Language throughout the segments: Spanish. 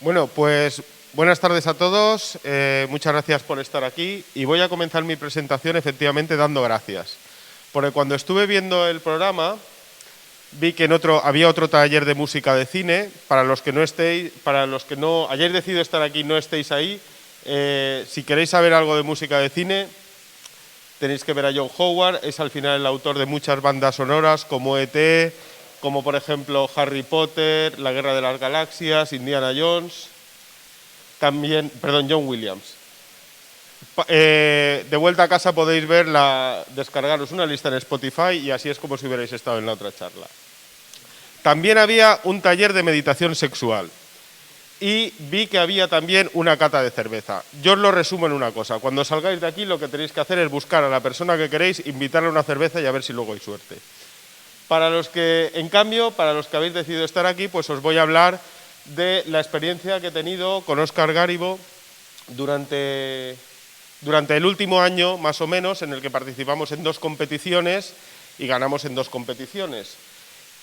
Bueno, pues buenas tardes a todos, muchas gracias por estar aquí y voy a comenzar mi presentación efectivamente dando gracias. Porque cuando estuve viendo el programa vi que había otro taller de música de cine, para los que no hayáis decidido estar aquí y no estéis ahí, si queréis saber algo de música de cine tenéis que ver a John Howard, es al final el autor de muchas bandas sonoras como E.T., como por ejemplo Harry Potter, La Guerra de las Galaxias, Indiana Jones, también, perdón, John Williams. De vuelta a casa podéis descargaros una lista en Spotify y así es como si hubierais estado en la otra charla. También había un taller de meditación sexual y vi que había también una cata de cerveza. Yo os lo resumo en una cosa, cuando salgáis de aquí lo que tenéis que hacer es buscar a la persona que queréis, invitarle a una cerveza y a ver si luego hay suerte. Para los que habéis decidido estar aquí, pues os voy a hablar de la experiencia que he tenido con Óscar Gáribo durante el último año, más o menos, en el que participamos en 2 competiciones y ganamos en 2 competiciones.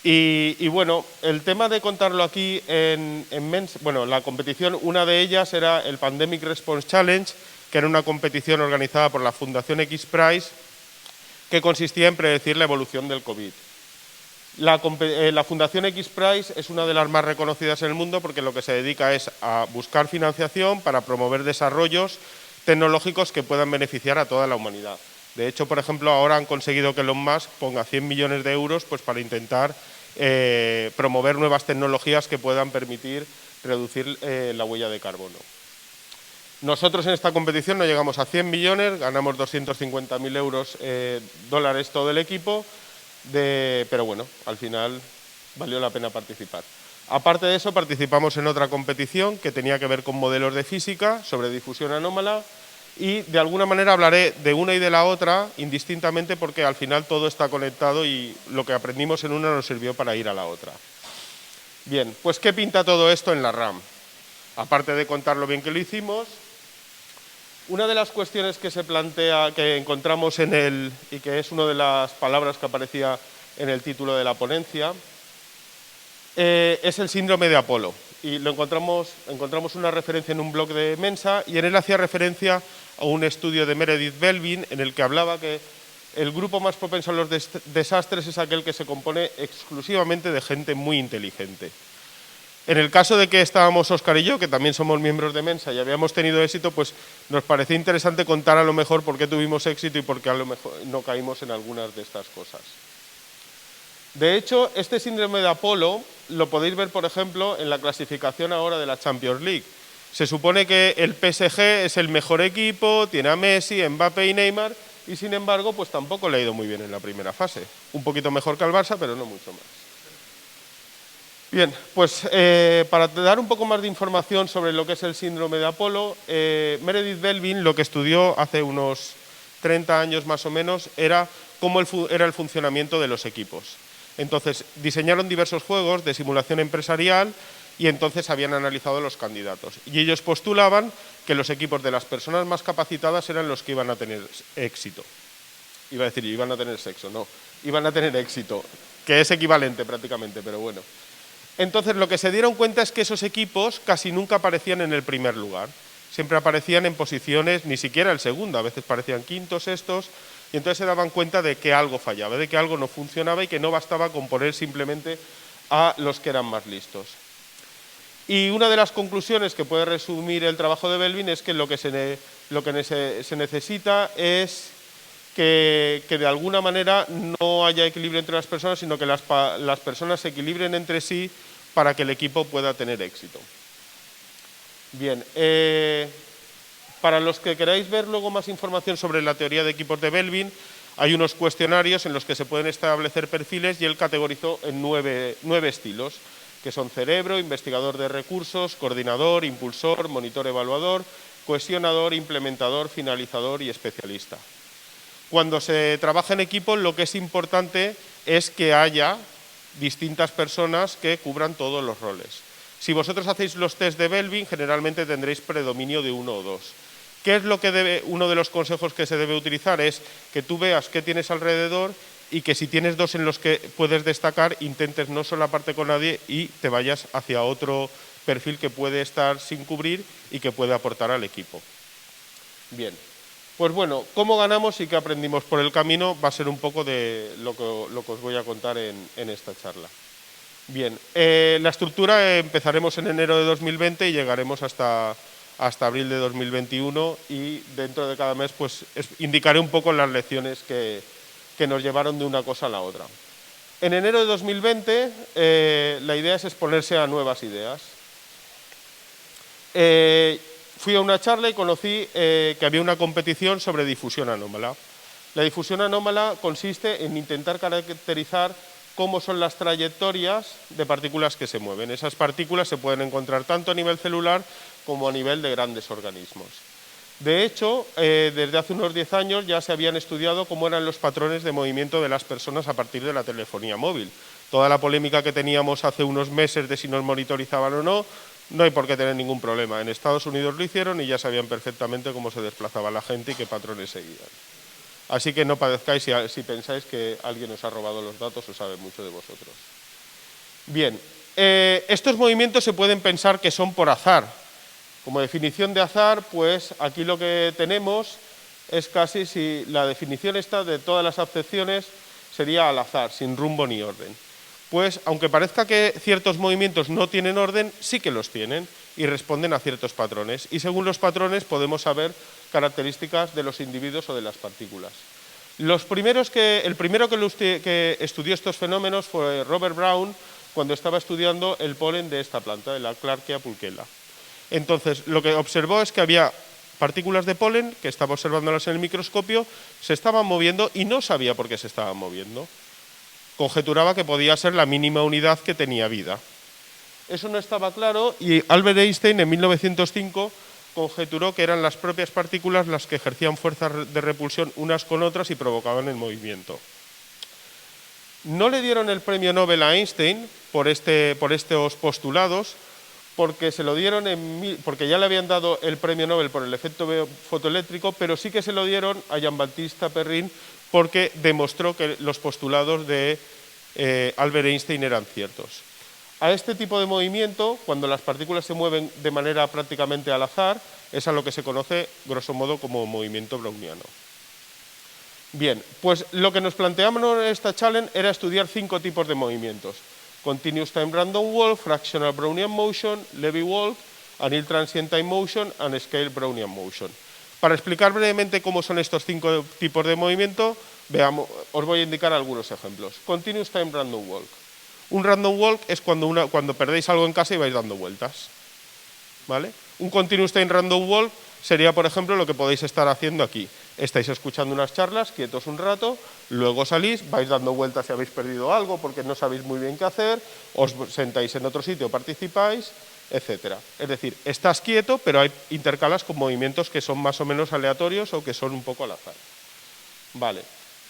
Y bueno, el tema de contarlo aquí la competición, una de ellas era el Pandemic Response Challenge, que era una competición organizada por la Fundación X Prize, que consistía en predecir la evolución del COVID. La Fundación X Prize es una de las más reconocidas en el mundo porque lo que se dedica es a buscar financiación para promover desarrollos tecnológicos que puedan beneficiar a toda la humanidad. De hecho, por ejemplo, ahora han conseguido que Elon Musk ponga 100 millones de euros pues, para intentar promover nuevas tecnologías que puedan permitir reducir la huella de carbono. Nosotros en esta competición no llegamos a 100 millones, ganamos 250.000 euros, dólares todo el equipo, pero bueno, al final valió la pena participar. Aparte de eso, participamos en otra competición que tenía que ver con modelos de física sobre difusión anómala y de alguna manera hablaré de una y de la otra indistintamente porque al final todo está conectado y lo que aprendimos en una nos sirvió para ir a la otra. Bien, pues ¿qué pinta todo esto en la RAM? Aparte de contar lo bien que lo hicimos, una de las cuestiones que se plantea, que encontramos y que es una de las palabras que aparecía en el título de la ponencia, es el síndrome de Apolo. Y encontramos una referencia en un blog de Mensa y en él hacía referencia a un estudio de Meredith Belvin en el que hablaba que el grupo más propenso a los desastres es aquel que se compone exclusivamente de gente muy inteligente. En el caso de que estábamos Óscar y yo, que también somos miembros de Mensa y habíamos tenido éxito, pues nos parecía interesante contar a lo mejor por qué tuvimos éxito y por qué a lo mejor no caímos en algunas de estas cosas. De hecho, este síndrome de Apolo lo podéis ver, por ejemplo, en la clasificación ahora de la Champions League. Se supone que el PSG es el mejor equipo, tiene a Messi, Mbappé y Neymar, y sin embargo, pues tampoco le ha ido muy bien en la primera fase. Un poquito mejor que al Barça, pero no mucho más. Bien, pues para dar un poco más de información sobre lo que es el síndrome de Apolo, Meredith Belvin lo que estudió hace unos 30 años más o menos era cómo era el funcionamiento de los equipos. Entonces, diseñaron diversos juegos de simulación empresarial y entonces habían analizado los candidatos. Y ellos postulaban que los equipos de las personas más capacitadas eran los que iban a tener éxito. Iba a decir, iban a tener sexo, no, iban a tener éxito, que es equivalente prácticamente, pero bueno. Entonces, lo que se dieron cuenta es que esos equipos casi nunca aparecían en el primer lugar. Siempre aparecían en posiciones, ni siquiera el segundo, a veces parecían quintos, sextos, y entonces se daban cuenta de que algo fallaba, de que algo no funcionaba y que no bastaba con poner simplemente a los que eran más listos. Y una de las conclusiones que puede resumir el trabajo de Belvin es que lo que se necesita es que de alguna manera no haya equilibrio entre las personas, sino que las personas se equilibren entre sí para que el equipo pueda tener éxito. Bien, para los que queráis ver luego más información sobre la teoría de equipos de Belvin, hay unos cuestionarios en los que se pueden establecer perfiles y él categorizó en 9 estilos, que son cerebro, investigador de recursos, coordinador, impulsor, monitor evaluador, cohesionador, implementador, finalizador y especialista. Cuando se trabaja en equipo, lo que es importante es que haya distintas personas que cubran todos los roles. Si vosotros hacéis los test de Belvin, generalmente tendréis predominio de uno o dos. ¿Qué es uno de los consejos que se debe utilizar? Es que tú veas qué tienes alrededor y que si tienes dos en los que puedes destacar, intentes no solaparte con nadie y te vayas hacia otro perfil que puede estar sin cubrir y que puede aportar al equipo. Bien, pues bueno, ¿cómo ganamos y qué aprendimos por el camino? Va a ser un poco de lo que os voy a contar en esta charla. Bien, la estructura empezaremos en enero de 2020 y llegaremos hasta abril de 2021 y dentro de cada mes pues indicaré un poco las lecciones que nos llevaron de una cosa a la otra. En enero de 2020 la idea es exponerse a nuevas ideas. Fui a una charla y conocí que había una competición sobre difusión anómala. La difusión anómala consiste en intentar caracterizar cómo son las trayectorias de partículas que se mueven. Esas partículas se pueden encontrar tanto a nivel celular como a nivel de grandes organismos. De hecho, desde hace unos 10 años ya se habían estudiado cómo eran los patrones de movimiento de las personas a partir de la telefonía móvil. Toda la polémica que teníamos hace unos meses de si nos monitorizaban o no, no hay por qué tener ningún problema. En Estados Unidos lo hicieron y ya sabían perfectamente cómo se desplazaba la gente y qué patrones seguían. Así que no padezcáis si pensáis que alguien os ha robado los datos o sabe mucho de vosotros. Bien, estos movimientos se pueden pensar que son por azar. Como definición de azar, pues aquí lo que tenemos es casi si la definición esta de todas las acepciones sería al azar, sin rumbo ni orden. Pues aunque parezca que ciertos movimientos no tienen orden, sí que los tienen y responden a ciertos patrones. Y según los patrones podemos saber características de los individuos o de las partículas. El primero que estudió estos fenómenos fue Robert Brown cuando estaba estudiando el polen de esta planta, de la Clarkia pulchela. Entonces, lo que observó es que había partículas de polen, que estaba observándolas en el microscopio, se estaban moviendo y no sabía por qué se estaban moviendo. Conjeturaba que podía ser la mínima unidad que tenía vida. Eso no estaba claro y Albert Einstein en 1905 conjeturó que eran las propias partículas las que ejercían fuerzas de repulsión unas con otras y provocaban el movimiento. No le dieron el premio Nobel a Einstein por estos postulados, porque se lo dieron porque ya le habían dado el premio Nobel por el efecto fotoeléctrico, pero sí que se lo dieron a Jean-Baptiste Perrin porque demostró que los postulados de Albert Einstein eran ciertos. A este tipo de movimiento, cuando las partículas se mueven de manera prácticamente al azar, es a lo que se conoce, grosso modo, como movimiento browniano. Bien, pues lo que nos planteamos en esta challenge era estudiar 5 tipos de movimientos. Continuous Time Random Walk, Fractional Brownian Motion, Levy Walk, Anneal Transient Time Motion and Scale Brownian Motion. Para explicar brevemente cómo son estos 5 tipos de movimiento, os voy a indicar algunos ejemplos. Continuous Time Random Walk. Un random walk es cuando perdéis algo en casa y vais dando vueltas. ¿Vale? Un continuous time random walk sería, por ejemplo, lo que podéis estar haciendo aquí. Estáis escuchando unas charlas, quietos un rato, luego salís, vais dando vueltas si habéis perdido algo porque no sabéis muy bien qué hacer, os sentáis en otro sitio, participáis, etc. Es decir, estás quieto, pero intercalas con movimientos que son más o menos aleatorios o que son un poco al azar. Vale.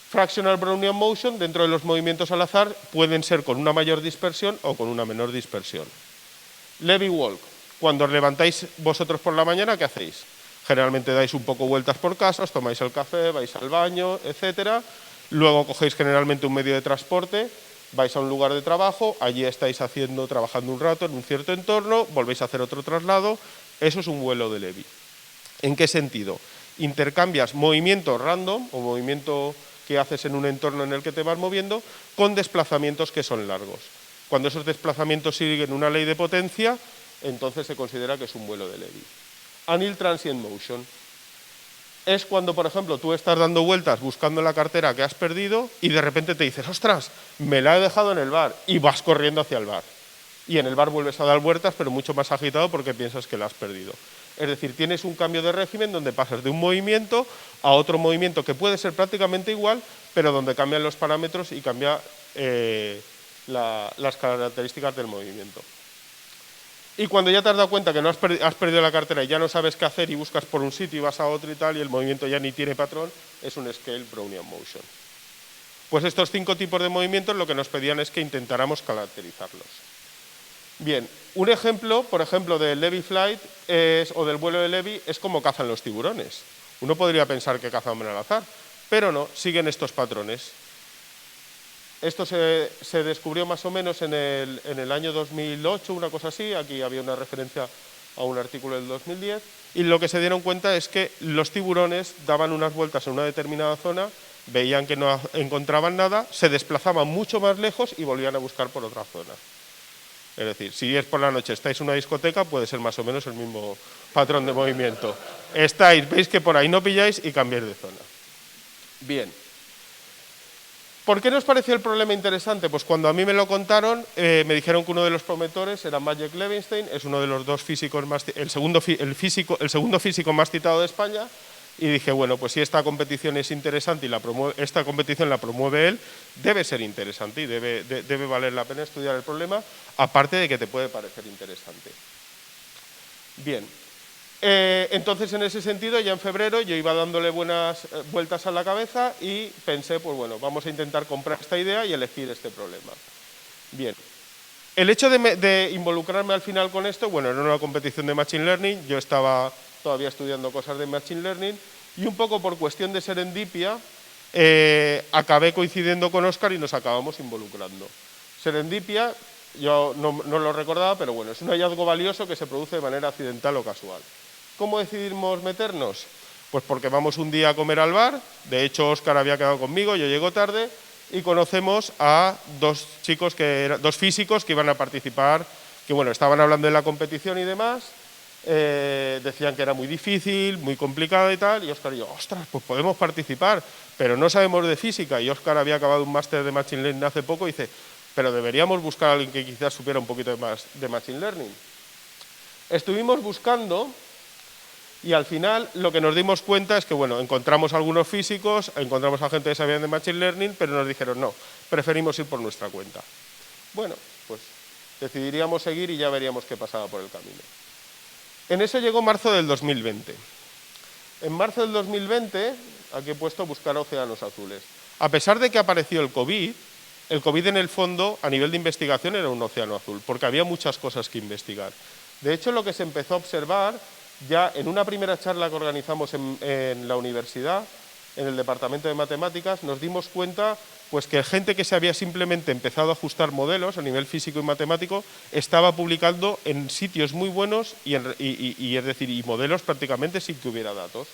Fractional Brownian Motion, dentro de los movimientos al azar, pueden ser con una mayor dispersión o con una menor dispersión. Levy Walk, cuando os levantáis vosotros por la mañana, ¿qué hacéis? Generalmente dais un poco vueltas por casa, os tomáis el café, vais al baño, etc. Luego cogéis generalmente un medio de transporte, vais a un lugar de trabajo, allí estáis trabajando un rato en un cierto entorno, volvéis a hacer otro traslado, eso es un vuelo de Levy. ¿En qué sentido? Intercambias movimiento random o movimiento que haces en un entorno en el que te vas moviendo con desplazamientos que son largos. Cuando esos desplazamientos siguen una ley de potencia, entonces se considera que es un vuelo de Levy. Anneal Transient Motion es cuando, por ejemplo, tú estás dando vueltas buscando la cartera que has perdido y de repente te dices, ostras, me la he dejado en el bar, y vas corriendo hacia el bar. Y en el bar vuelves a dar vueltas, pero mucho más agitado porque piensas que la has perdido. Es decir, tienes un cambio de régimen donde pasas de un movimiento a otro movimiento que puede ser prácticamente igual, pero donde cambian los parámetros y cambia las características del movimiento. Y cuando ya te has dado cuenta que has perdido la cartera y ya no sabes qué hacer y buscas por un sitio y vas a otro y tal, y el movimiento ya ni tiene patrón, es un Scale Brownian Motion. Pues estos 5 tipos de movimientos lo que nos pedían es que intentáramos caracterizarlos. Bien, un ejemplo, por ejemplo, del Levy Flight o del vuelo de Levy es como cazan los tiburones. Uno podría pensar que cazan al azar, pero no, siguen estos patrones. Esto se descubrió más o menos en el año 2008, una cosa así. Aquí había una referencia a un artículo del 2010. Y lo que se dieron cuenta es que los tiburones daban unas vueltas en una determinada zona, veían que no encontraban nada, se desplazaban mucho más lejos y volvían a buscar por otra zona. Es decir, si es por la noche, estáis en una discoteca, puede ser más o menos el mismo patrón de movimiento. Veis que por ahí no pilláis y cambiáis de zona. Bien. ¿Por qué nos pareció el problema interesante? Pues cuando a mí me lo contaron, me dijeron que uno de los promotores era Maciej Levinstein, es uno de los dos físicos el segundo físico más citado de España, y dije, bueno, pues si esta competición es interesante y esta competición la promueve él, debe ser interesante y debe valer la pena estudiar el problema, aparte de que te puede parecer interesante. Bien. Entonces, en ese sentido, ya en febrero yo iba dándole buenas vueltas a la cabeza y pensé, pues bueno, vamos a intentar comprar esta idea y elegir este problema. Bien. El hecho de involucrarme al final con esto, bueno, era una competición de Machine Learning, yo estaba todavía estudiando cosas de Machine Learning y un poco por cuestión de serendipia acabé coincidiendo con Óscar y nos acabamos involucrando. Serendipia, yo no lo recordaba, pero bueno, es un hallazgo valioso que se produce de manera accidental o casual. ¿Cómo decidimos meternos? Pues porque vamos un día a comer al bar, de hecho Óscar había quedado conmigo, yo llego tarde y conocemos a dos físicos que iban a participar, que bueno, estaban hablando de la competición y demás, decían que era muy difícil, muy complicada y tal, y Óscar y yo, ostras, pues podemos participar, pero no sabemos de física, y Óscar había acabado un máster de Machine Learning hace poco y dice, pero deberíamos buscar a alguien que quizás supiera un poquito más de Machine Learning. Estuvimos buscando y al final lo que nos dimos cuenta es que, bueno, encontramos algunos físicos, encontramos a gente que sabía de Machine Learning, pero nos dijeron no, preferimos ir por nuestra cuenta. Bueno, pues decidiríamos seguir y ya veríamos qué pasaba por el camino. En eso llegó marzo del 2020. En marzo del 2020, aquí he puesto buscar océanos azules. A pesar de que apareció el COVID en el fondo, a nivel de investigación, era un océano azul, porque había muchas cosas que investigar. De hecho, lo que se empezó a observar, ya en una primera charla que organizamos en la universidad, en el departamento de matemáticas, nos dimos cuenta pues, que gente que se había simplemente empezado a ajustar modelos a nivel físico y matemático estaba publicando en sitios muy buenos y modelos prácticamente sin que hubiera datos.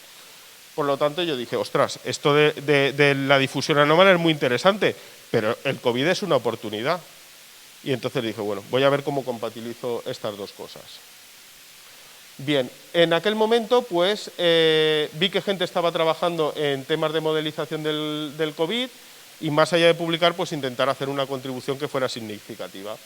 Por lo tanto, yo dije, ostras, esto de la difusión anómala es muy interesante, pero el COVID es una oportunidad. Y entonces dije, bueno, voy a ver cómo compatibilizo estas dos cosas. Bien, en aquel momento pues vi que gente estaba trabajando en temas de modelización del COVID y más allá de publicar pues intentar hacer una contribución que fuera significativa.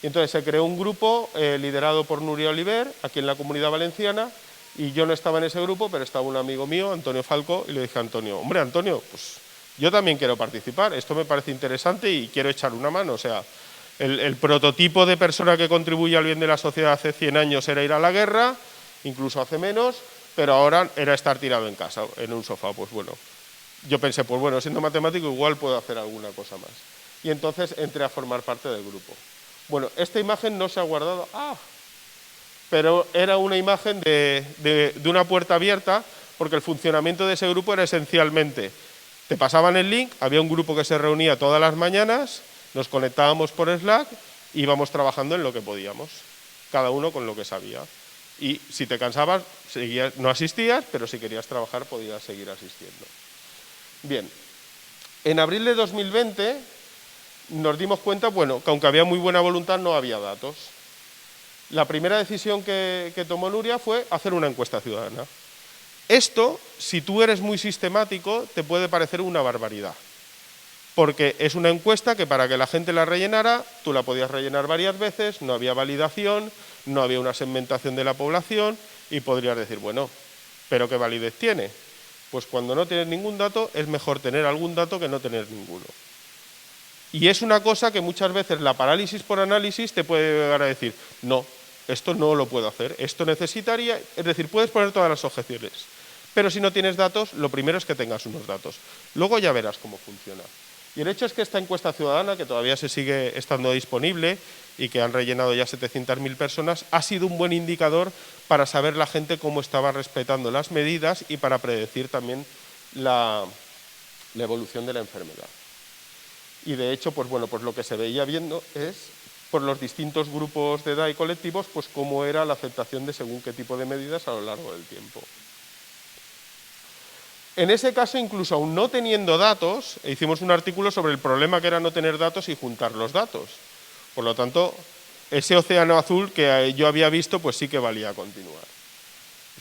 Y entonces se creó un grupo liderado por Nuria Oliver aquí en la Comunidad Valenciana y yo no estaba en ese grupo, pero estaba un amigo mío, Antonio Falcó, y le dije a Antonio, hombre Antonio, pues yo también quiero participar, esto me parece interesante y quiero echar una mano, o sea, el prototipo de persona que contribuye al bien de la sociedad hace 100 años era ir a la guerra, incluso hace menos, pero ahora era estar tirado en casa, en un sofá. Pues bueno, yo pensé, pues bueno, siendo matemático igual puedo hacer alguna cosa más. Y entonces entré a formar parte del grupo. Bueno, esta imagen no se ha guardado, pero era una imagen de una puerta abierta, porque el funcionamiento de ese grupo era esencialmente, te pasaban el link, había un grupo que se reunía todas las mañanas, nos conectábamos por Slack y íbamos trabajando en lo que podíamos, cada uno con lo que sabía. Y si te cansabas, no asistías, pero si querías trabajar podías seguir asistiendo. Bien, en abril de 2020 nos dimos cuenta, bueno, que aunque había muy buena voluntad no había datos. La primera decisión que tomó Nuria fue hacer una encuesta ciudadana. Esto, si tú eres muy sistemático, te puede parecer una barbaridad. Porque es una encuesta que para que la gente la rellenara, tú la podías rellenar varias veces, no había validación, no había una segmentación de la población y podrías decir, bueno, ¿pero qué validez tiene? Pues cuando no tienes ningún dato, es mejor tener algún dato que no tener ninguno. Y es una cosa que muchas veces la parálisis por análisis te puede llegar a decir, no, esto no lo puedo hacer, esto necesitaría, es decir, puedes poner todas las objeciones, pero si no tienes datos, lo primero es que tengas unos datos. Luego ya verás cómo funciona. Y el hecho es que esta encuesta ciudadana, que todavía se sigue estando disponible y que han rellenado ya 700.000 personas, ha sido un buen indicador para saber la gente cómo estaba respetando las medidas y para predecir también la evolución de la enfermedad. Y de hecho, pues bueno, pues lo que se veía viendo es, por los distintos grupos de edad y colectivos, pues cómo era la aceptación de según qué tipo de medidas a lo largo del tiempo. En ese caso, incluso aún no teniendo datos, hicimos un artículo sobre el problema que era no tener datos y juntar los datos. Por lo tanto, ese océano azul que yo había visto, pues sí que valía continuar.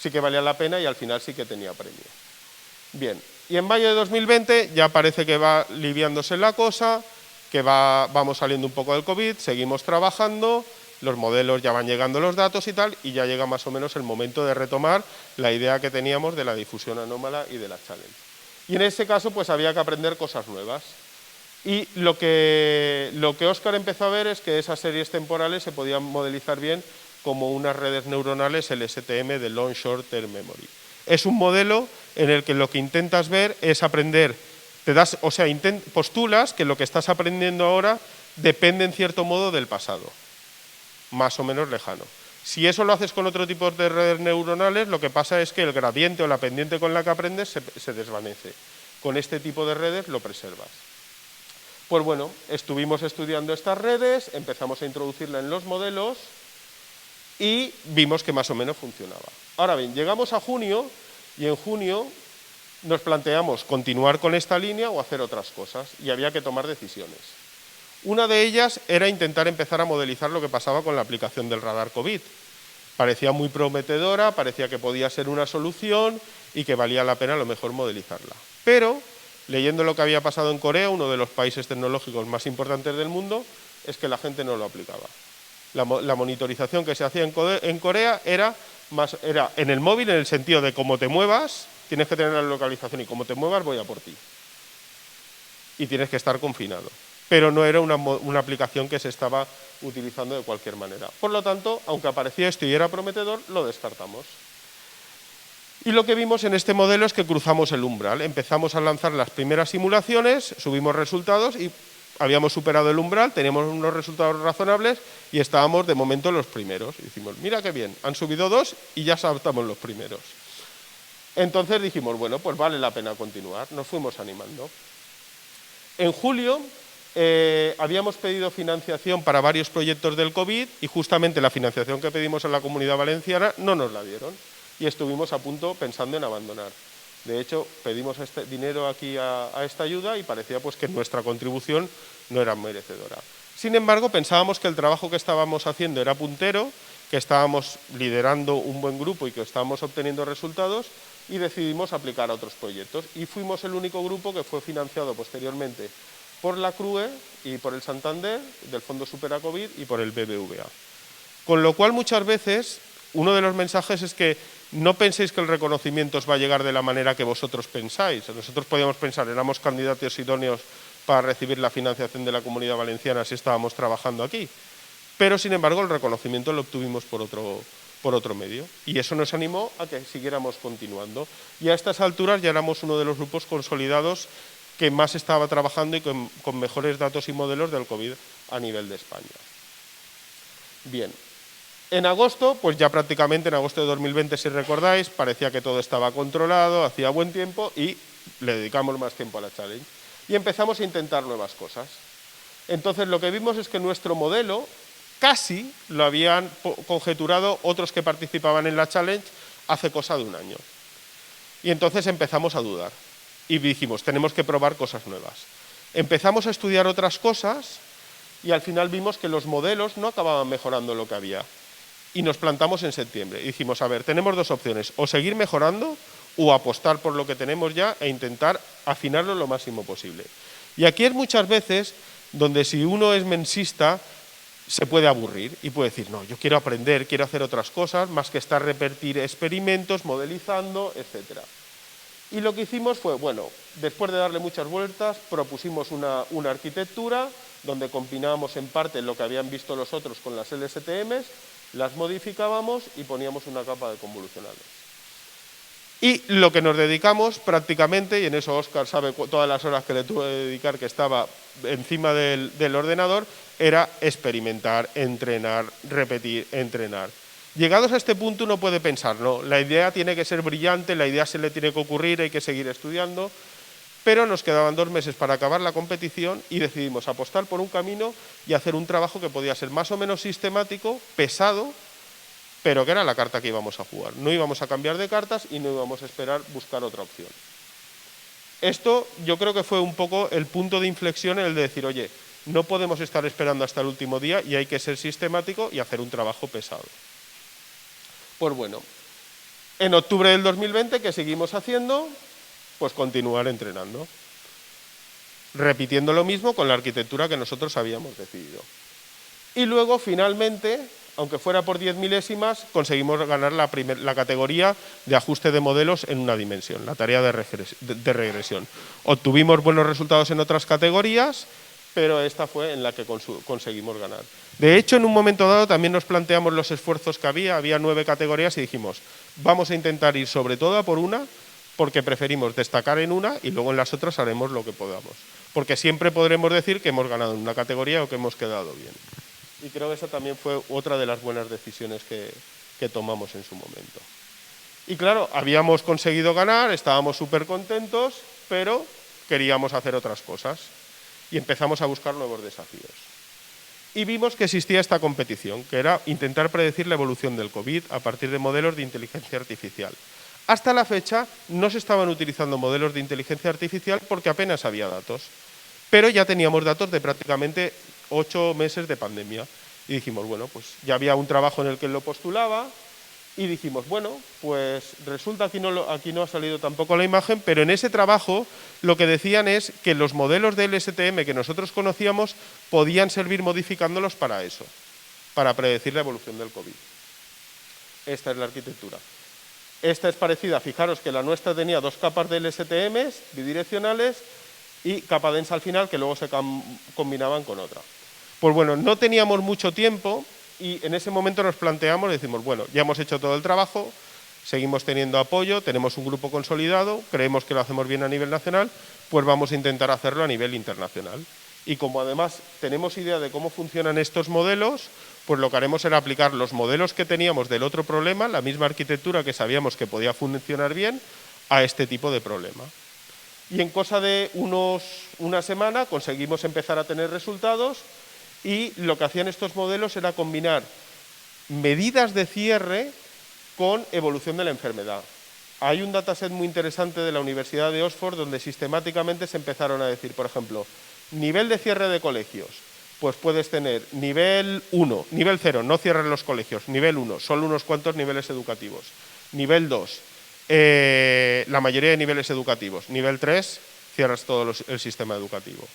Sí que valía la pena y al final sí que tenía premio. Bien, y en mayo de 2020 ya parece que va aliviándose la cosa, que vamos saliendo un poco del COVID, seguimos trabajando, los modelos ya van llegando los datos y tal, y ya llega más o menos el momento de retomar la idea que teníamos de la difusión anómala y de la challenge. Y en ese caso pues había que aprender cosas nuevas. Y lo que Óscar empezó a ver es que esas series temporales se podían modelizar bien como unas redes neuronales LSTM de Long Short Term Memory. Es un modelo en el que lo que intentas ver es aprender, postulas que lo que estás aprendiendo ahora depende en cierto modo del pasado, más o menos lejano. Si eso lo haces con otro tipo de redes neuronales, lo que pasa es que el gradiente o la pendiente con la que aprendes se desvanece. Con este tipo de redes lo preservas. Pues bueno, estuvimos estudiando estas redes, empezamos a introducirla en los modelos y vimos que más o menos funcionaba. Ahora bien, llegamos a junio y en junio nos planteamos continuar con esta línea o hacer otras cosas y había que tomar decisiones. Una de ellas era intentar empezar a modelizar lo que pasaba con la aplicación del radar COVID. Parecía muy prometedora, parecía que podía ser una solución y que valía la pena a lo mejor modelizarla. Pero, leyendo lo que había pasado en Corea, uno de los países tecnológicos más importantes del mundo, es que la gente no lo aplicaba. La monitorización que se hacía en Corea era en el móvil, en el sentido de cómo te muevas, tienes que tener la localización y cómo te muevas voy a por ti. Y tienes que estar confinado. Pero no era una aplicación que se estaba utilizando de cualquier manera. Por lo tanto, aunque aparecía esto y era prometedor, lo descartamos. Y lo que vimos en este modelo es que cruzamos el umbral. Empezamos a lanzar las primeras simulaciones, subimos resultados y habíamos superado el umbral, teníamos unos resultados razonables y estábamos de momento los primeros. Y decimos, mira qué bien, han subido 2 y ya estamos los primeros. Entonces dijimos, bueno, pues vale la pena continuar, nos fuimos animando. En julio habíamos pedido financiación para varios proyectos del COVID y justamente la financiación que pedimos en la Comunidad Valenciana no nos la dieron y estuvimos a punto pensando en abandonar. De hecho, pedimos este dinero aquí a esta ayuda y parecía pues que nuestra contribución no era merecedora. Sin embargo, pensábamos que el trabajo que estábamos haciendo era puntero, que estábamos liderando un buen grupo y que estábamos obteniendo resultados y decidimos aplicar a otros proyectos. Y fuimos el único grupo que fue financiado posteriormente por la CRUE y por el Santander, del Fondo Superacovid y por el BBVA. Con lo cual, muchas veces, uno de los mensajes es que no penséis que el reconocimiento os va a llegar de la manera que vosotros pensáis. Nosotros podíamos pensar, éramos candidatos idóneos para recibir la financiación de la Comunidad Valenciana si estábamos trabajando aquí. Pero, sin embargo, el reconocimiento lo obtuvimos por otro medio. Y eso nos animó a que siguiéramos continuando. Y a estas alturas ya éramos uno de los grupos consolidados que más estaba trabajando y con mejores datos y modelos del COVID a nivel de España. Bien. En agosto, pues ya prácticamente en agosto de 2020, si recordáis, parecía que todo estaba controlado, hacía buen tiempo y le dedicamos más tiempo a la challenge. Y empezamos a intentar nuevas cosas. Entonces lo que vimos es que nuestro modelo casi lo habían conjeturado otros que participaban en la challenge hace cosa de un año. Y entonces empezamos a dudar y dijimos, tenemos que probar cosas nuevas. Empezamos a estudiar otras cosas y al final vimos que los modelos no acababan mejorando lo que había. Y nos plantamos en septiembre y dijimos, a ver, tenemos dos opciones, o seguir mejorando o apostar por lo que tenemos ya e intentar afinarlo lo máximo posible. Y aquí es muchas veces donde si uno es mensista se puede aburrir y puede decir, no, yo quiero aprender, quiero hacer otras cosas, más que estar repetir experimentos, modelizando, etc. Y lo que hicimos fue, bueno, después de darle muchas vueltas, propusimos una arquitectura donde combinábamos en parte lo que habían visto los otros con las LSTMs, las modificábamos y poníamos una capa de convolucionales. Y lo que nos dedicamos prácticamente, y en eso Óscar sabe todas las horas que le tuve que dedicar, que estaba encima del ordenador, era experimentar, entrenar, repetir, entrenar. Llegados a este punto uno puede pensar, no, la idea tiene que ser brillante, la idea se le tiene que ocurrir, hay que seguir estudiando, pero nos quedaban 2 meses para acabar la competición y decidimos apostar por un camino y hacer un trabajo que podía ser más o menos sistemático, pesado, pero que era la carta que íbamos a jugar. No íbamos a cambiar de cartas y no íbamos a esperar buscar otra opción. Esto yo creo que fue un poco el punto de inflexión en el de decir, oye, no podemos estar esperando hasta el último día y hay que ser sistemático y hacer un trabajo pesado. Pues bueno, en octubre del 2020, ¿qué seguimos haciendo? Pues continuar entrenando, repitiendo lo mismo con la arquitectura que nosotros habíamos decidido. Y luego, finalmente, aunque fuera por 10 milésimas, conseguimos ganar la categoría de ajuste de modelos en una dimensión, la tarea de regresión. Obtuvimos buenos resultados en otras categorías, pero esta fue en la que conseguimos ganar. De hecho, en un momento dado también nos planteamos los esfuerzos que había 9 categorías y dijimos, vamos a intentar ir sobre todo a por una, porque preferimos destacar en una y luego en las otras haremos lo que podamos. Porque siempre podremos decir que hemos ganado en una categoría o que hemos quedado bien. Y creo que esa también fue otra de las buenas decisiones que tomamos en su momento. Y claro, habíamos conseguido ganar, estábamos súper contentos, pero queríamos hacer otras cosas. Y empezamos a buscar nuevos desafíos. Y vimos que existía esta competición, que era intentar predecir la evolución del COVID a partir de modelos de inteligencia artificial. Hasta la fecha no se estaban utilizando modelos de inteligencia artificial porque apenas había datos, pero ya teníamos datos de prácticamente 8 meses de pandemia. Y dijimos, bueno, pues ya había un trabajo en el que él lo postulaba y dijimos, bueno, pues resulta aquí no ha salido tampoco la imagen, pero en ese trabajo lo que decían es que los modelos de LSTM que nosotros conocíamos podían servir modificándolos para eso, para predecir la evolución del COVID. Esta es la arquitectura. Esta es parecida, fijaros que la nuestra tenía 2 capas de LSTMs bidireccionales y capa densa al final que luego se combinaban con otra. Pues bueno, no teníamos mucho tiempo y en ese momento nos planteamos, decimos, bueno, ya hemos hecho todo el trabajo, seguimos teniendo apoyo, tenemos un grupo consolidado, creemos que lo hacemos bien a nivel nacional, pues vamos a intentar hacerlo a nivel internacional. Y como además tenemos idea de cómo funcionan estos modelos, pues lo que haremos será aplicar los modelos que teníamos del otro problema, la misma arquitectura que sabíamos que podía funcionar bien, a este tipo de problema. Y en cosa de una semana conseguimos empezar a tener resultados y lo que hacían estos modelos era combinar medidas de cierre con evolución de la enfermedad. Hay un dataset muy interesante de la Universidad de Oxford donde sistemáticamente se empezaron a decir, por ejemplo, nivel de cierre de colegios, pues puedes tener nivel 1, nivel 0, no cierres los colegios, nivel 1, solo unos cuantos niveles educativos, nivel 2, la mayoría de niveles educativos, nivel 3, cierras todo el sistema educativo.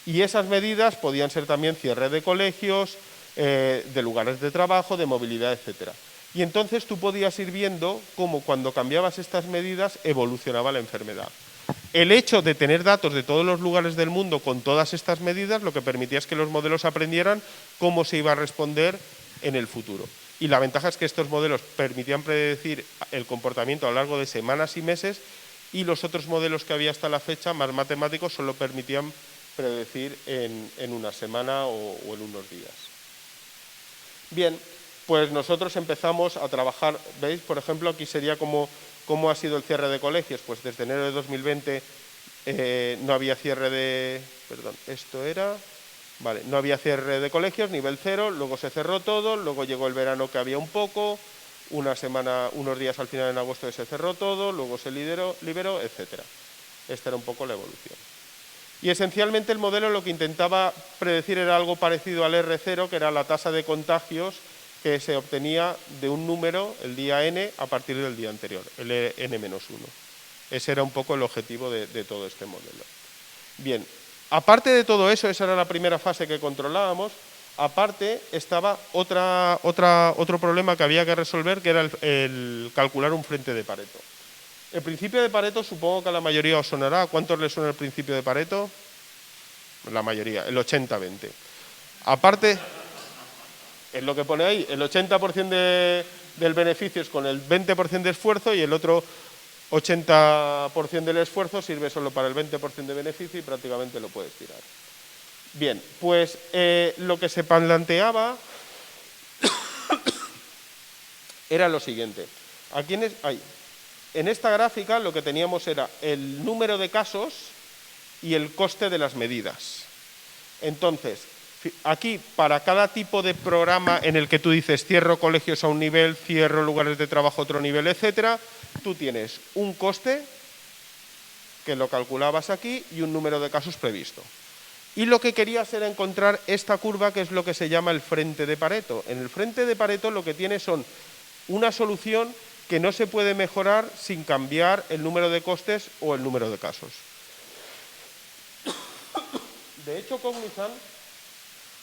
Y esas medidas podían ser también cierre de colegios, de lugares de trabajo, de movilidad, etcétera. Y entonces tú podías ir viendo cómo cuando cambiabas estas medidas evolucionaba la enfermedad. El hecho de tener datos de todos los lugares del mundo con todas estas medidas lo que permitía es que los modelos aprendieran cómo se iba a responder en el futuro. Y la ventaja es que estos modelos permitían predecir el comportamiento a lo largo de semanas y meses y los otros modelos que había hasta la fecha, más matemáticos, solo permitían predecir en una semana o en unos días. Bien, pues nosotros empezamos a trabajar, ¿veis? Por ejemplo, aquí sería cómo ha sido el cierre de colegios. Pues desde enero de 2020 no había cierre de... Perdón, esto era... Vale, no había cierre de colegios, nivel 0, luego se cerró todo, luego llegó el verano que había un poco, una semana, unos días al final en agosto se cerró todo, luego se liberó, etcétera. Esta era un poco la evolución. Y esencialmente el modelo lo que intentaba predecir era algo parecido al R0, que era la tasa de contagios que se obtenía de un número, el día n, a partir del día anterior, el n-1. Ese era un poco el objetivo de todo este modelo. Bien, aparte de todo eso, esa era la primera fase que controlábamos, aparte estaba otro problema que había que resolver, que era el calcular un frente de Pareto. El principio de Pareto supongo que a la mayoría os sonará. ¿A cuántos les suena el principio de Pareto? La mayoría, el 80-20. Aparte, es lo que pone ahí, el 80% del beneficio es con el 20% de esfuerzo y el otro 80% del esfuerzo sirve solo para el 20% de beneficio y prácticamente lo puedes tirar. Bien, pues lo que se planteaba era lo siguiente. En esta gráfica lo que teníamos era el número de casos y el coste de las medidas. Entonces, aquí, para cada tipo de programa en el que tú dices cierro colegios a un nivel, cierro lugares de trabajo a otro nivel, etcétera, tú tienes un coste, que lo calculabas aquí, y un número de casos previsto. Y lo que querías era encontrar esta curva, que es lo que se llama el frente de Pareto. En el frente de Pareto lo que tiene son una solución que no se puede mejorar sin cambiar el número de costes o el número de casos. De hecho, Cognizant,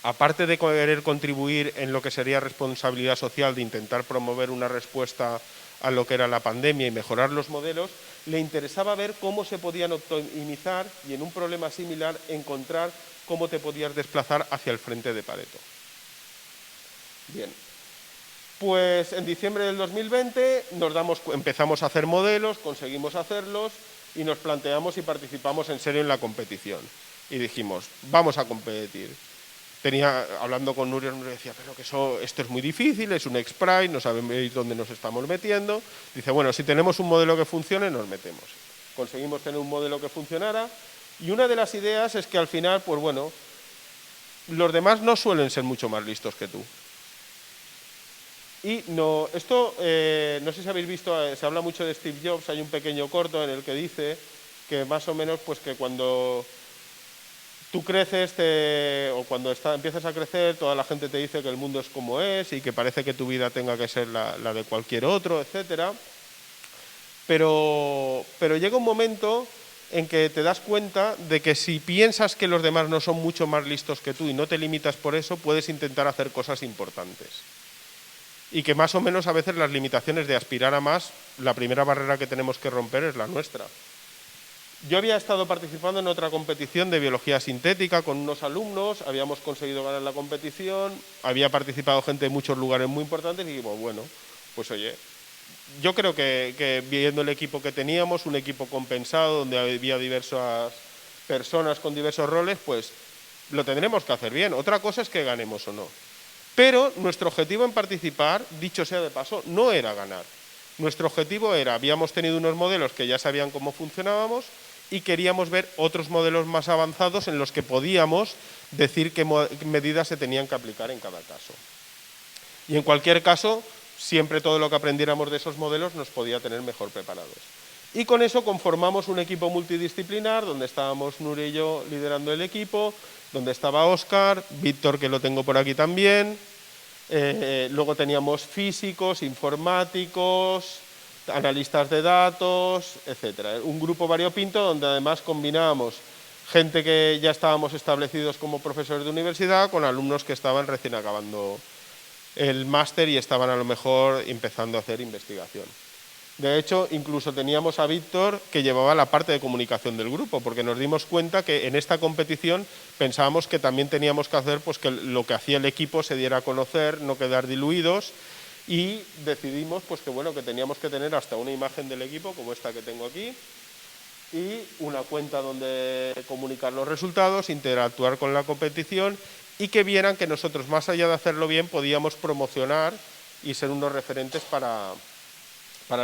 aparte de querer contribuir en lo que sería responsabilidad social, de intentar promover una respuesta a lo que era la pandemia y mejorar los modelos, le interesaba ver cómo se podían optimizar y en un problema similar encontrar cómo te podías desplazar hacia el frente de Pareto. Bien, pues en diciembre del 2020 empezamos a hacer modelos, conseguimos hacerlos y nos planteamos y participamos en serio en la competición. Y dijimos, vamos a competir. Hablando con Nuria, Nuria decía, pero que esto es muy difícil, es un XPRIZE, no sabemos dónde nos estamos metiendo. Dice, bueno, si tenemos un modelo que funcione, nos metemos. Conseguimos tener un modelo que funcionara y una de las ideas es que al final, pues bueno, los demás no suelen ser mucho más listos que tú. Y no, esto, no sé si habéis visto, se habla mucho de Steve Jobs, hay un pequeño corto en el que dice que más o menos, pues que cuando tú creces o cuando empiezas a crecer, toda la gente te dice que el mundo es como es y que parece que tu vida tenga que ser la de cualquier otro, etcétera. Pero llega un momento en que te das cuenta de que si piensas que los demás no son mucho más listos que tú y no te limitas por eso, puedes intentar hacer cosas importantes. Y que más o menos a veces las limitaciones de aspirar a más, la primera barrera que tenemos que romper es la nuestra. Yo había estado participando en otra competición de biología sintética con unos alumnos, habíamos conseguido ganar la competición, había participado gente de muchos lugares muy importantes y dijimos, bueno, pues oye, yo creo que viendo el equipo que teníamos, un equipo compensado, donde había diversas personas con diversos roles, pues lo tendremos que hacer bien. Otra cosa es que ganemos o no. Pero nuestro objetivo en participar, dicho sea de paso, no era ganar. Nuestro objetivo era, habíamos tenido unos modelos que ya sabían cómo funcionábamos y queríamos ver otros modelos más avanzados en los que podíamos decir qué medidas se tenían que aplicar en cada caso. Y en cualquier caso, siempre todo lo que aprendiéramos de esos modelos nos podía tener mejor preparados. Y con eso conformamos un equipo multidisciplinar, donde estábamos Nuria y yo liderando el equipo, donde estaba Óscar, Víctor, que lo tengo por aquí también, luego teníamos físicos, informáticos, analistas de datos, etcétera. Un grupo variopinto donde además combinábamos gente que ya estábamos establecidos como profesores de universidad con alumnos que estaban recién acabando el máster y estaban a lo mejor empezando a hacer investigación. De hecho, incluso teníamos a Víctor que llevaba la parte de comunicación del grupo, porque nos dimos cuenta que en esta competición pensábamos que también teníamos que hacer pues, que lo que hacía el equipo se diera a conocer, no quedar diluidos, y decidimos pues, que, bueno, que teníamos que tener hasta una imagen del equipo, como esta que tengo aquí, y una cuenta donde comunicar los resultados, interactuar con la competición y que vieran que nosotros, más allá de hacerlo bien, podíamos promocionar y ser unos referentes para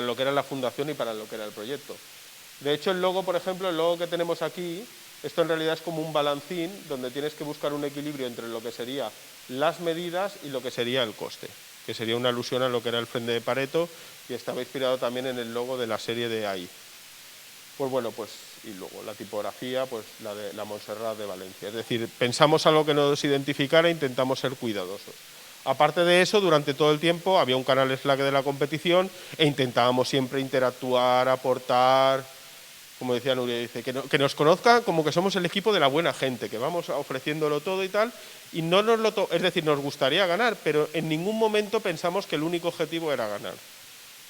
lo que era la fundación y para lo que era el proyecto. De hecho, el logo, por ejemplo, el logo que tenemos aquí, esto en realidad es como un balancín donde tienes que buscar un equilibrio entre lo que serían las medidas y lo que sería el coste, que sería una alusión a lo que era el frente de Pareto y estaba inspirado también en el logo de la serie de AI. Pues bueno, pues y luego la tipografía, pues la de la Montserrat de Valencia. Es decir, pensamos algo que nos identificara e intentamos ser cuidadosos. Aparte de eso, durante todo el tiempo había un canal Slack de la competición e intentábamos siempre interactuar, aportar, como decía Nuria, dice, que nos conozcan como que somos el equipo de la buena gente, que vamos ofreciéndolo todo y tal, y no es decir, nos gustaría ganar, pero en ningún momento pensamos que el único objetivo era ganar,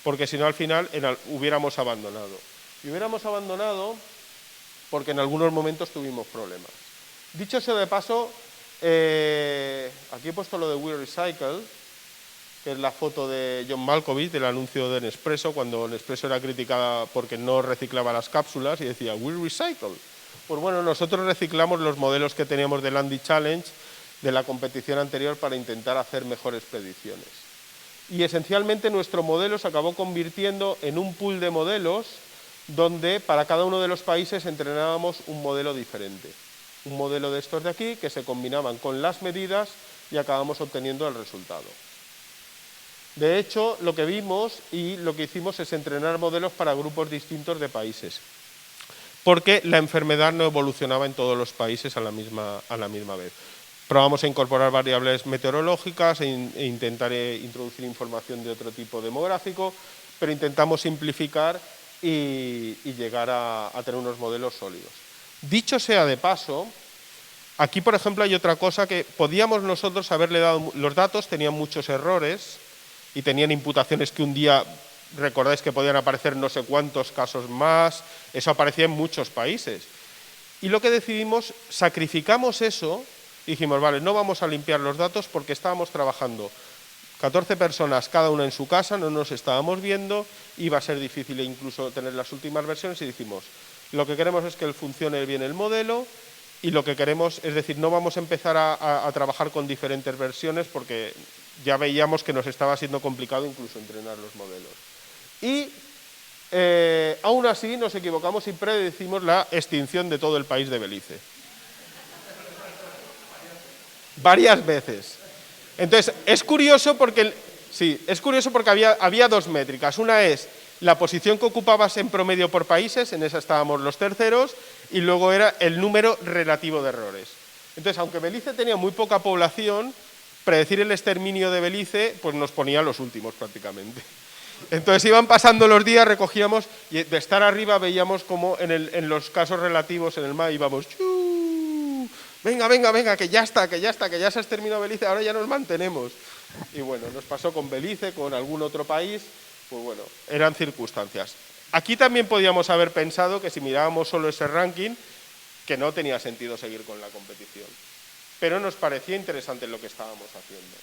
porque si no al final hubiéramos abandonado. Y hubiéramos abandonado porque en algunos momentos tuvimos problemas. Dicho eso de paso, aquí he puesto lo de We Recycle, que es la foto de John Malkovich del anuncio de Nespresso, cuando Nespresso era criticada porque no reciclaba las cápsulas y decía We Recycle. Pues bueno, nosotros reciclamos los modelos que teníamos del Andy Challenge de la competición anterior para intentar hacer mejores predicciones. Y esencialmente nuestro modelo se acabó convirtiendo en un pool de modelos donde para cada uno de los países entrenábamos un modelo diferente. Un modelo de estos de aquí que se combinaban con las medidas y acabamos obteniendo el resultado. De hecho, lo que vimos y lo que hicimos es entrenar modelos para grupos distintos de países, porque la enfermedad no evolucionaba en todos los países a la misma vez. Probamos a incorporar variables meteorológicas e intentar introducir información de otro tipo demográfico, pero intentamos simplificar y llegar a tener unos modelos sólidos. Dicho sea de paso, aquí, por ejemplo, hay otra cosa que podíamos nosotros haberle dado. Los datos tenían muchos errores y tenían imputaciones que un día, recordáis que podían aparecer no sé cuántos casos más, eso aparecía en muchos países. Y lo que decidimos, sacrificamos eso y dijimos, vale, no vamos a limpiar los datos porque estábamos trabajando 14 personas, cada una en su casa, no nos estábamos viendo, iba a ser difícil incluso tener las últimas versiones y dijimos, lo que queremos es que funcione bien el modelo y lo que queremos, es decir, no vamos a empezar a trabajar con diferentes versiones porque ya veíamos que nos estaba siendo complicado incluso entrenar los modelos. Y aún así nos equivocamos y predecimos la extinción de todo el país de Belice. Varias veces. Entonces, es curioso porque había dos métricas. Una es la posición que ocupabas en promedio por países, en esa estábamos los terceros, y luego era el número relativo de errores. Entonces, aunque Belice tenía muy poca población, predecir el exterminio de Belice pues nos ponía los últimos prácticamente. Entonces iban pasando los días, recogíamos, y de estar arriba veíamos como en los casos relativos en el mar íbamos, venga, venga, venga, que ya se ha exterminado Belice, ahora ya nos mantenemos. Y bueno, nos pasó con Belice, con algún otro país, pues bueno, eran circunstancias. Aquí también podíamos haber pensado que si mirábamos solo ese ranking, que no tenía sentido seguir con la competición. Pero nos parecía interesante lo que estábamos haciendo.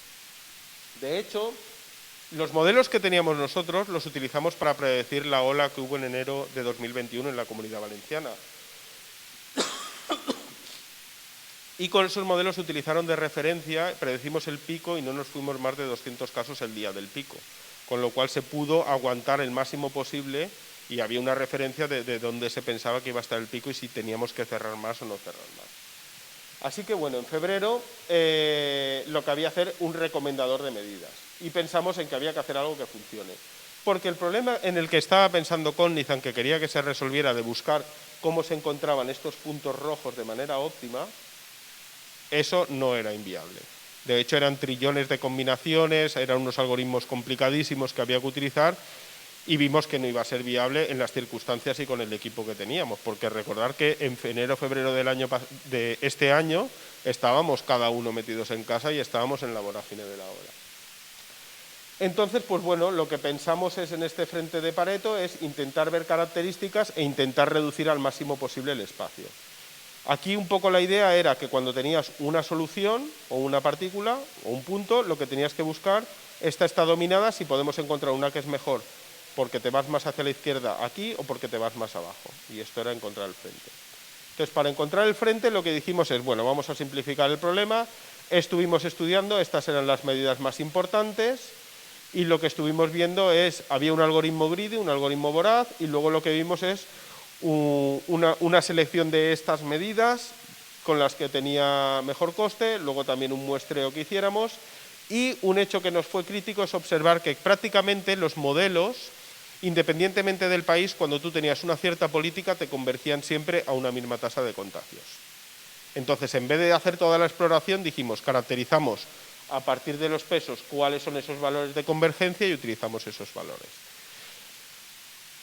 De hecho, los modelos que teníamos nosotros los utilizamos para predecir la ola que hubo en enero de 2021 en la Comunidad Valenciana. Y con esos modelos se utilizaron de referencia, predecimos el pico y no nos fuimos más de 200 casos el día del pico, con lo cual se pudo aguantar el máximo posible y había una referencia de dónde se pensaba que iba a estar el pico y si teníamos que cerrar más o no cerrar más. Así que bueno, en febrero lo que había que hacer un recomendador de medidas y pensamos en que había que hacer algo que funcione. Porque el problema en el que estaba pensando Cognizant, que quería que se resolviera, de buscar cómo se encontraban estos puntos rojos de manera óptima, eso no era inviable. De hecho, eran trillones de combinaciones, eran unos algoritmos complicadísimos que había que utilizar y vimos que no iba a ser viable en las circunstancias y con el equipo que teníamos, porque recordar que en enero, febrero de este año estábamos cada uno metidos en casa y estábamos en la vorágine de la hora. Entonces, pues bueno, lo que pensamos es en este frente de Pareto es intentar ver características e intentar reducir al máximo posible el espacio. Aquí un poco la idea era que cuando tenías una solución o una partícula o un punto, lo que tenías que buscar, esta está dominada, si podemos encontrar una que es mejor porque te vas más hacia la izquierda aquí o porque te vas más abajo. Y esto era encontrar el frente. Entonces, para encontrar el frente lo que dijimos es, bueno, vamos a simplificar el problema. Estuvimos estudiando, estas eran las medidas más importantes y lo que estuvimos viendo es, había un algoritmo greedy, un algoritmo voraz y luego lo que vimos es una selección de estas medidas con las que tenía mejor coste, luego también un muestreo que hiciéramos y un hecho que nos fue crítico es observar que prácticamente los modelos, independientemente del país, cuando tú tenías una cierta política te convergían siempre a una misma tasa de contagios. Entonces, en vez de hacer toda la exploración, dijimos, caracterizamos a partir de los pesos cuáles son esos valores de convergencia y utilizamos esos valores.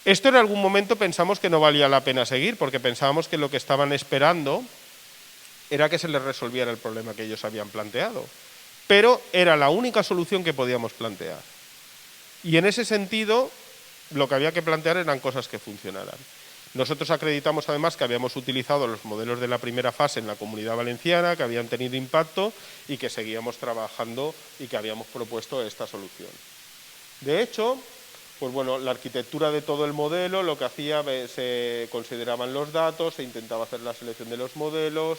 Esto en algún momento pensamos que no valía la pena seguir porque pensábamos que lo que estaban esperando era que se les resolviera el problema que ellos habían planteado, pero era la única solución que podíamos plantear. Y en ese sentido, lo que había que plantear eran cosas que funcionaran. Nosotros acreditamos además que habíamos utilizado los modelos de la primera fase en la Comunidad Valenciana, que habían tenido impacto y que seguíamos trabajando y que habíamos propuesto esta solución. De hecho, pues bueno, la arquitectura de todo el modelo, lo que hacía, se consideraban los datos, se intentaba hacer la selección de los modelos,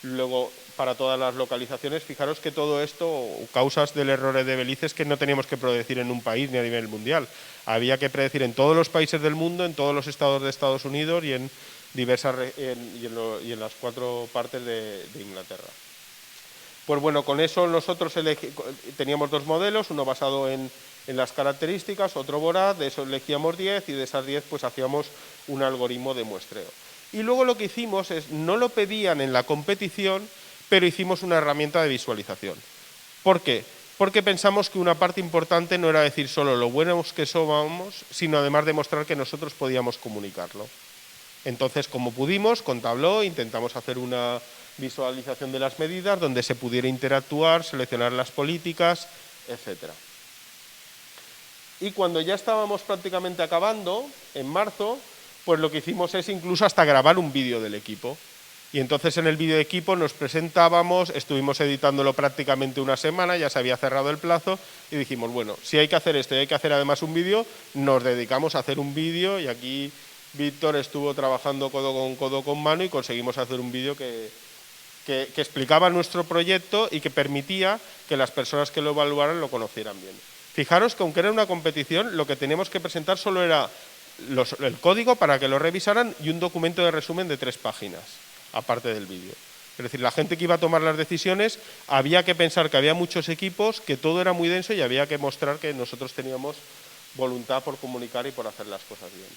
luego para todas las localizaciones. Fijaros que todo esto, causas del error de Belice, es que no teníamos que predecir en un país ni a nivel mundial. Había que predecir en todos los países del mundo, en todos los estados de Estados Unidos y en las 4 partes de Inglaterra. Pues bueno, con eso nosotros teníamos 2 modelos, uno basado en las características, otro voraz, de eso elegíamos 10 y de esas 10 pues hacíamos un algoritmo de muestreo. Y luego lo que hicimos es, no lo pedían en la competición, pero hicimos una herramienta de visualización. ¿Por qué? Porque pensamos que una parte importante no era decir solo lo buenos que somos, sino además demostrar que nosotros podíamos comunicarlo. Entonces, como pudimos, con Tableau intentamos hacer una visualización de las medidas donde se pudiera interactuar, seleccionar las políticas, etc. Y cuando ya estábamos prácticamente acabando, en marzo, pues lo que hicimos es incluso hasta grabar un vídeo del equipo. Y entonces en el vídeo de equipo nos presentábamos, estuvimos editándolo prácticamente una semana, ya se había cerrado el plazo y dijimos, bueno, si hay que hacer esto y hay que hacer además un vídeo, nos dedicamos a hacer un vídeo y aquí Víctor estuvo trabajando codo con mano y conseguimos hacer un vídeo que explicaba nuestro proyecto y que permitía que las personas que lo evaluaran lo conocieran bien. Fijaros que aunque era una competición, lo que teníamos que presentar solo era el código para que lo revisaran y un documento de resumen de 3 páginas, aparte del vídeo. Es decir, la gente que iba a tomar las decisiones, había que pensar que había muchos equipos, que todo era muy denso y había que mostrar que nosotros teníamos voluntad por comunicar y por hacer las cosas bien.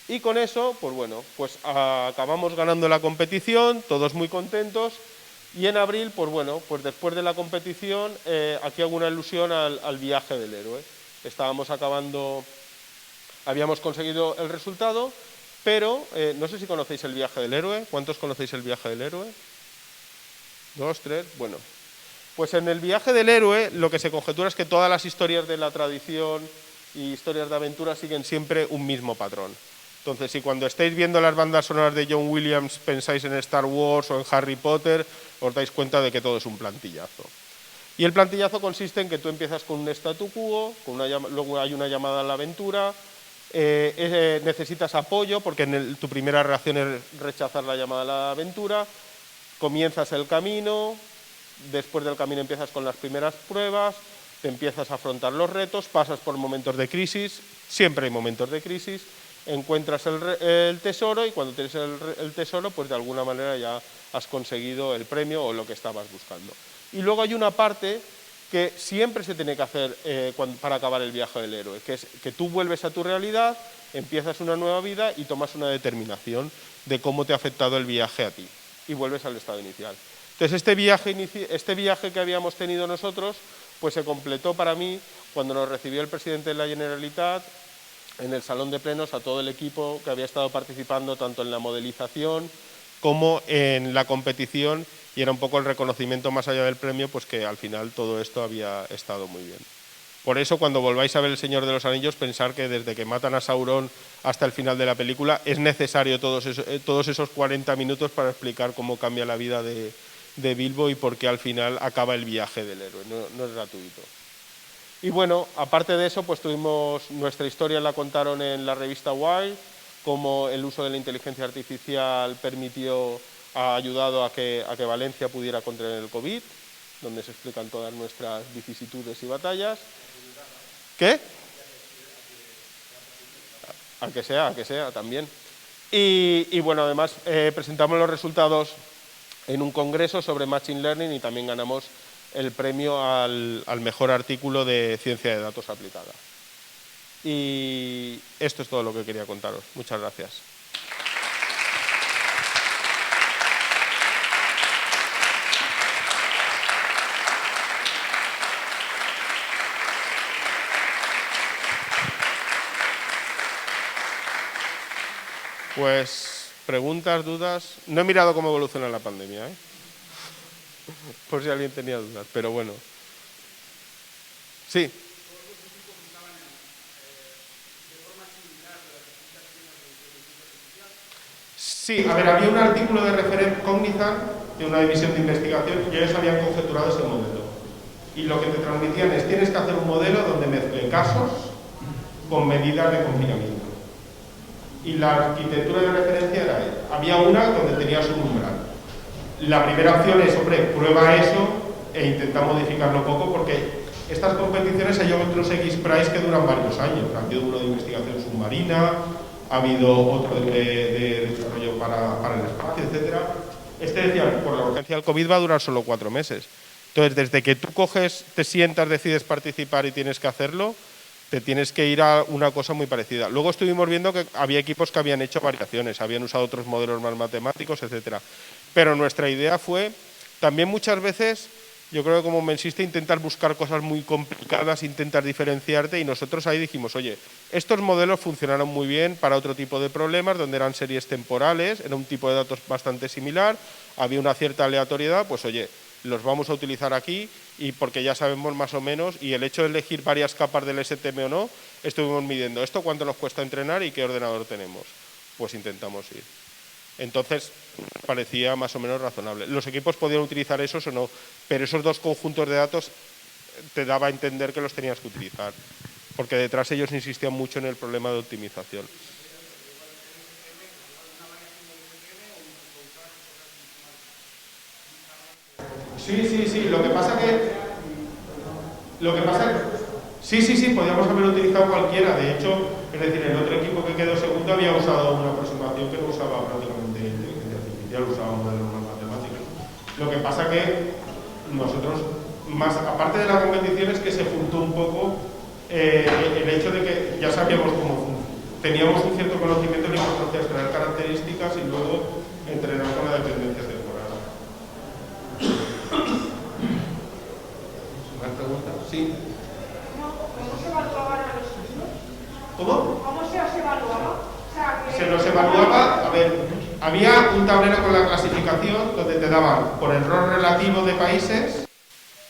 Y con eso, pues bueno, pues acabamos ganando la competición, todos muy contentos, y en abril, pues bueno, pues después de la competición, aquí hago una alusión al viaje del héroe. Estábamos acabando, habíamos conseguido el resultado, pero no sé si conocéis el viaje del héroe. ¿Cuántos conocéis el viaje del héroe? 2, 3, bueno. Pues en el viaje del héroe lo que se conjetura es que todas las historias de la tradición y historias de aventura siguen siempre un mismo patrón. Entonces, si cuando estáis viendo las bandas sonoras de John Williams pensáis en Star Wars o en Harry Potter, os dais cuenta de que todo es un plantillazo. Y el plantillazo consiste en que tú empiezas con un statu quo, luego hay una llamada a la aventura, necesitas apoyo porque tu primera reacción es rechazar la llamada a la aventura, comienzas el camino, después del camino empiezas con las primeras pruebas, te empiezas a afrontar los retos, pasas por momentos de crisis, siempre hay momentos de crisis, encuentras el tesoro y cuando tienes el tesoro, pues de alguna manera ya has conseguido el premio o lo que estabas buscando. Y luego hay una parte que siempre se tiene que hacer para acabar el viaje del héroe, que es que tú vuelves a tu realidad, empiezas una nueva vida y tomas una determinación de cómo te ha afectado el viaje a ti y vuelves al estado inicial. Entonces este viaje que habíamos tenido nosotros, pues se completó para mí cuando nos recibió el presidente de la Generalitat en el salón de plenos a todo el equipo que había estado participando tanto en la modelización como en la competición, y era un poco el reconocimiento más allá del premio, pues que al final todo esto había estado muy bien. Por eso cuando volváis a ver El Señor de los Anillos, pensar que desde que matan a Sauron hasta el final de la película es necesario todos esos 40 minutos para explicar cómo cambia la vida de Bilbo y por qué al final acaba el viaje del héroe, no es gratuito. Y bueno, aparte de eso, pues tuvimos nuestra historia, la contaron en la revista Wired, cómo el uso de la inteligencia artificial ha ayudado a que Valencia pudiera contener el COVID, donde se explican todas nuestras vicisitudes y batallas. ¿Qué? A que sea, también. Y bueno, además presentamos los resultados en un congreso sobre Machine Learning y también ganamos el premio al mejor artículo de ciencia de datos aplicada. Y esto es todo lo que quería contaros. Muchas gracias. Pues, preguntas, dudas. No he mirado cómo evoluciona la pandemia, por si alguien tenía dudas, pero bueno. Sí. Sí, a ver, había un artículo de referencia Cognizant, de una división de investigación, y ellos habían conjeturado ese modelo. Y lo que te transmitían es, tienes que hacer un modelo donde mezcle casos con medidas de confinamiento. Y la arquitectura de referencia era, había una donde tenías un umbral. La primera opción es, hombre, prueba eso e intenta modificarlo poco, porque estas competiciones hay otros X-Prize que duran varios años. Ha habido uno de investigación submarina, ha habido otro de desarrollo para el espacio, etc. Decía, por la urgencia del COVID va a durar solo 4 meses. Entonces, desde que tú coges, te sientas, decides participar y tienes que hacerlo, te tienes que ir a una cosa muy parecida. Luego estuvimos viendo que había equipos que habían hecho variaciones, habían usado otros modelos más matemáticos, etc. Pero nuestra idea fue, también muchas veces, yo creo que como mensista, intentar buscar cosas muy complicadas, intentar diferenciarte, y nosotros ahí dijimos, oye, estos modelos funcionaron muy bien para otro tipo de problemas, donde eran series temporales, era un tipo de datos bastante similar, había una cierta aleatoriedad, pues oye, los vamos a utilizar aquí, y porque ya sabemos más o menos, y el hecho de elegir varias capas del STM o no, estuvimos midiendo esto, cuánto nos cuesta entrenar y qué ordenador tenemos. Pues intentamos ir. Entonces, parecía más o menos razonable. Los equipos podían utilizar esos o no, pero esos dos conjuntos de datos te daba a entender que los tenías que utilizar, porque detrás ellos insistían mucho en el problema de optimización. Sí, lo que pasa sí, podíamos haber utilizado cualquiera. De hecho, es decir, el otro equipo que quedó segundo había usado una aproximación que no usaba prácticamente inteligencia artificial, usaba modelos más matemáticos. Lo que pasa que nosotros, más aparte de la competición, es que se juntó un poco el hecho de que ya sabíamos cómo teníamos un cierto conocimiento de la importancia de extraer características y luego entrenar con la dependencia temporal. ¿Más preguntas? Sí. ¿Cómo se evaluaban a los niños? ¿Cómo? ¿Cómo se os evaluaba? O sea, que... Se los evaluaba, a ver, había un tablero con la clasificación donde te daban por error relativo de países,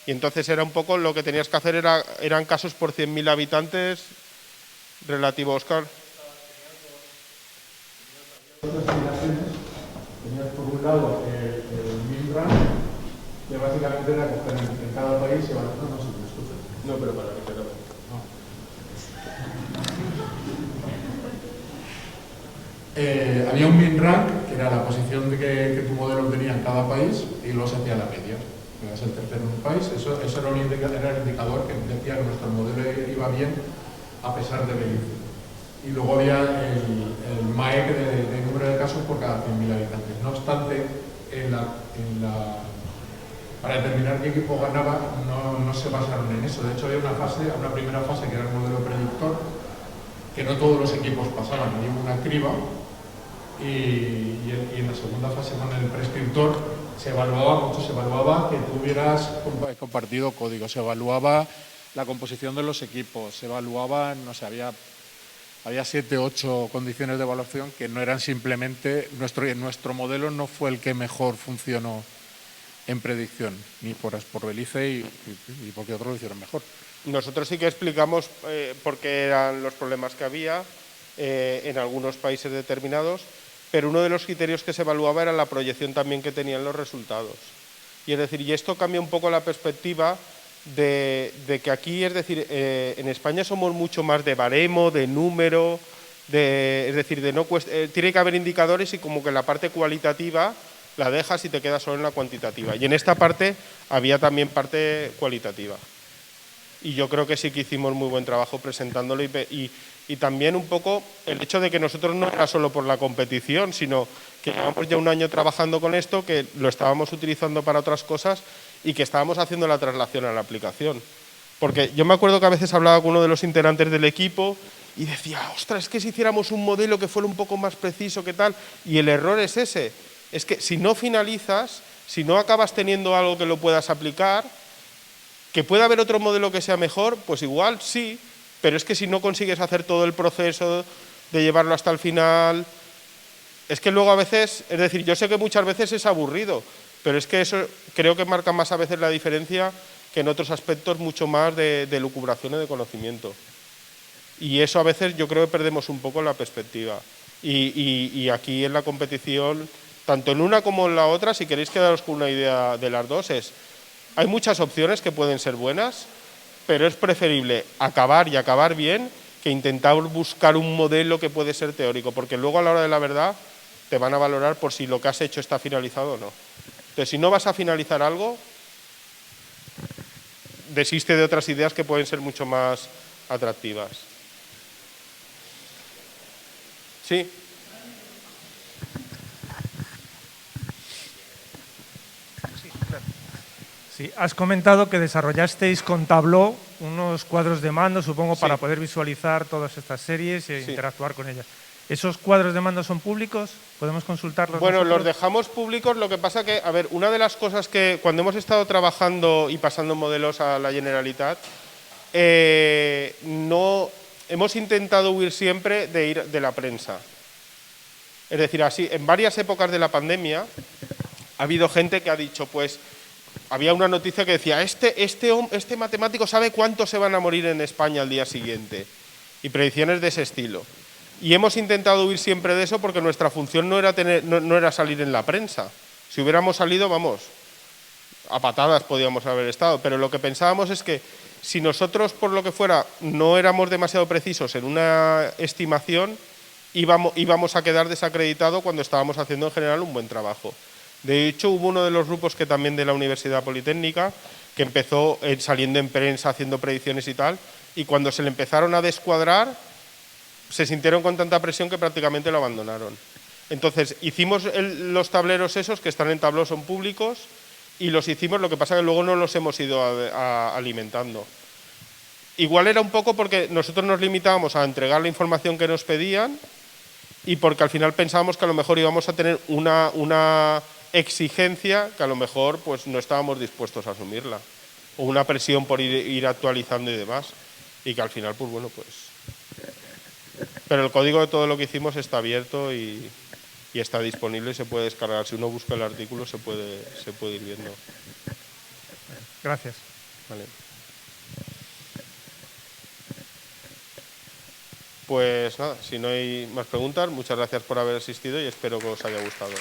y entonces era un poco lo que tenías que hacer, eran casos por 100.000 habitantes relativo, Óscar. Tenías por un lado el MinRAN, que básicamente era coger en cada país y evaluar. No sé si me escuchas. No, pero para que quede. Había un MinRank, que era la posición que tu modelo tenía en cada país, y luego se hacía la media. Eras el tercero en un país, eso era el indicador que decía que nuestro modelo iba bien a pesar de Belice. Y luego había el MAEC de número de casos por cada 100.000 habitantes. No obstante, para determinar qué equipo ganaba no se basaron en eso. De hecho, había una primera fase que era el modelo predictor, que no todos los equipos pasaban, había una criba, y en la segunda fase con el prescriptor se evaluaba que tuvieras compartido código, se evaluaba la composición de los equipos, se evaluaban, no sé, había 7 o 8 condiciones de evaluación que no eran simplemente, nuestro modelo no fue el que mejor funcionó en predicción, ni por Belice y porque otros lo hicieron mejor. Nosotros sí que explicamos por qué eran los problemas que había en algunos países determinados, pero uno de los criterios que se evaluaba era la proyección también que tenían los resultados. Y es decir, y esto cambia un poco la perspectiva de que aquí, es decir, en España somos mucho más de baremo, de número, es decir, tiene que haber indicadores, y como que la parte cualitativa la dejas y te quedas solo en la cuantitativa. Y en esta parte había también parte cualitativa. Y yo creo que sí que hicimos muy buen trabajo presentándolo, y también un poco el hecho de que nosotros no era solo por la competición, sino que llevamos ya un año trabajando con esto, que lo estábamos utilizando para otras cosas y que estábamos haciendo la traslación a la aplicación. Porque yo me acuerdo que a veces hablaba con uno de los integrantes del equipo y decía, ostras, es que si hiciéramos un modelo que fuera un poco más preciso, ¿qué tal? Y el error es ese, es que si no finalizas, si no acabas teniendo algo que lo puedas aplicar, que pueda haber otro modelo que sea mejor, pues igual sí, pero es que si no consigues hacer todo el proceso de llevarlo hasta el final, es que luego a veces, es decir, yo sé que muchas veces es aburrido, pero es que eso creo que marca más a veces la diferencia que en otros aspectos mucho más de lucubración y de conocimiento. Y eso a veces yo creo que perdemos un poco la perspectiva. Y aquí en la competición, tanto en una como en la otra, si queréis quedaros con una idea de las dos, hay muchas opciones que pueden ser buenas, pero es preferible acabar y acabar bien que intentar buscar un modelo que puede ser teórico, porque luego a la hora de la verdad te van a valorar por si lo que has hecho está finalizado o no. Entonces, si no vas a finalizar algo, desiste de otras ideas que pueden ser mucho más atractivas. Sí. Sí, has comentado que desarrollasteis con Tableau unos cuadros de mando, supongo, Sí. para poder visualizar todas estas series e Sí. interactuar con ellas. ¿Esos cuadros de mando son públicos? ¿Podemos consultarlos Bueno, nosotros? los dejamos públicos, lo que pasa que, a ver, una de las cosas que cuando hemos estado trabajando y pasando modelos a la Generalitat, no hemos intentado huir siempre de ir de la prensa. Es decir, así, en varias épocas de la pandemia ha habido gente que ha dicho, pues, había una noticia que decía, este matemático sabe cuántos se van a morir en España al día siguiente, y predicciones de ese estilo. Y hemos intentado huir siempre de eso porque nuestra función no era salir en la prensa. Si hubiéramos salido, vamos, a patadas podíamos haber estado, pero lo que pensábamos es que si nosotros, por lo que fuera, no éramos demasiado precisos en una estimación, íbamos a quedar desacreditados cuando estábamos haciendo en general un buen trabajo. De hecho, hubo uno de los grupos que también de la Universidad Politécnica, que empezó saliendo en prensa, haciendo predicciones y tal, y cuando se le empezaron a descuadrar, se sintieron con tanta presión que prácticamente lo abandonaron. Entonces, hicimos los tableros esos, que están en Tableau, son públicos, y los hicimos, lo que pasa que luego no los hemos ido alimentando. Igual era un poco porque nosotros nos limitábamos a entregar la información que nos pedían y porque al final pensábamos que a lo mejor íbamos a tener una exigencia que a lo mejor pues no estábamos dispuestos a asumirla, o una presión por ir actualizando y demás, y que al final, pues bueno, pues... Pero el código de todo lo que hicimos está abierto y está disponible y se puede descargar. Si uno busca el artículo se puede ir viendo. Gracias. Vale. Pues nada, si no hay más preguntas, muchas gracias por haber asistido y espero que os haya gustado.